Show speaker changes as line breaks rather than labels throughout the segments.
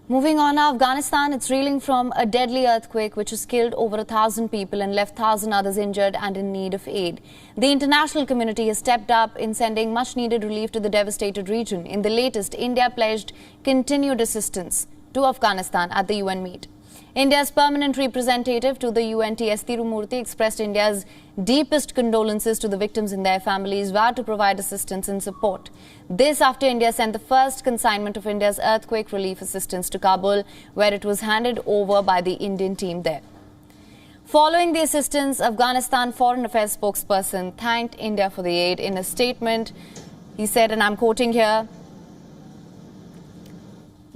Moving on now, Afghanistan, it's reeling from a deadly earthquake which has killed over 1,000 people and left 1,000 others injured and in need of aid. The international community has stepped up in sending much-needed relief to the devastated region. In the latest, India pledged continued assistance to Afghanistan at the UN meet. India's permanent representative to the UN, T.S. Tirumurthy, expressed India's deepest condolences to the victims and their families, vowed to provide assistance and support. This after India sent the first consignment of India's earthquake relief assistance to Kabul, where it was handed over by the Indian team there. Following the assistance, Afghanistan Foreign Affairs spokesperson thanked India for the aid. In a statement, he said, and I'm quoting here,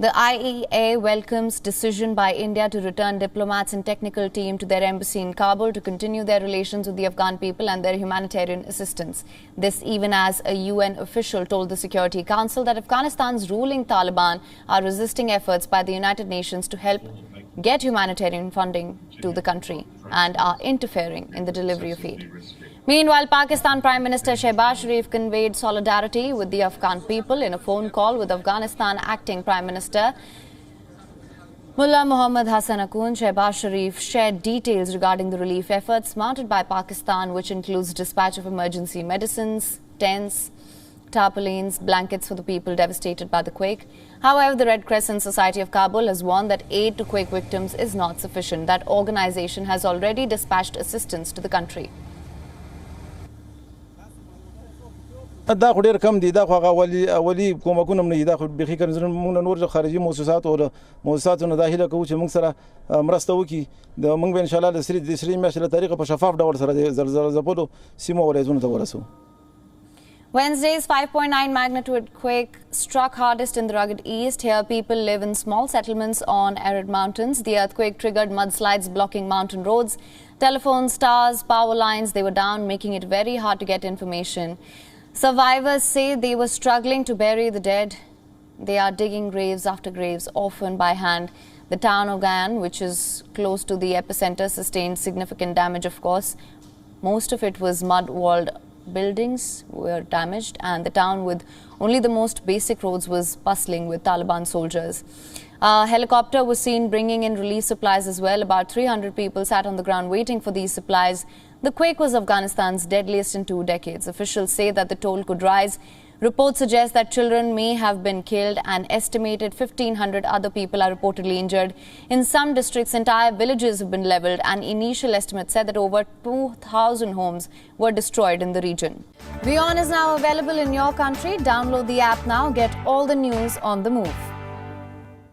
"The IEA welcomes decision by India to return diplomats and technical team to their embassy in Kabul to continue their relations with the Afghan people and their humanitarian assistance." This even as a UN official told the Security Council that Afghanistan's ruling Taliban are resisting efforts by the United Nations to help get humanitarian funding to the country and are interfering in the delivery of aid. Meanwhile, Pakistan Prime Minister Shehbaz Sharif conveyed solidarity with the Afghan people in a phone call with Afghanistan Acting Prime Minister Mullah Muhammad Hassan Akoon. Shehbaz Sharif shared details regarding the relief efforts mounted by Pakistan, which includes dispatch of emergency medicines, tents, tarpaulins, blankets for the people devastated by the quake. However, the Red Crescent Society of Kabul has warned that aid to quake victims is not sufficient. That organization has already dispatched assistance to the country.
دا خو ډیر کم دي دا خو هغه اولي کومکونه نه دي دا خو بخي کنه موږ نور خارجي موسسات او موسساتونو داخله کوو چې موږ سره مرسته وکړي د موږ به ان شاء الله د سری میاشتې له طریقه په شفاف ډول سره د زلزلې زپلو سیمو ولایتونو ته ورسو.
Wednesday's 5.9 magnitude quake struck hardest in the rugged east. Here, people live in small settlements on arid mountains. The earthquake triggered mudslides blocking mountain roads, telephones, towers, power lines. They were down, making it very hard to get information. Survivors say they were struggling to bury the dead. They are digging graves after graves, often by hand. The town of WION, which is close to the epicenter, sustained significant damage, of course. Most of it was mud-walled buildings were damaged, and the town with only the most basic roads was bustling with Taliban soldiers. A helicopter was seen bringing in relief supplies as well. About 300 people sat on the ground waiting for these supplies. The quake was Afghanistan's deadliest in 2 decades. Officials say that the toll could rise. Reports suggest that children may have been killed and estimated 1,500 other people are reportedly injured. In some districts, entire villages have been leveled, and initial estimates said that over 2,000 homes were destroyed in the region. WION is now available in your country. Download the app now. Get all the news on the move.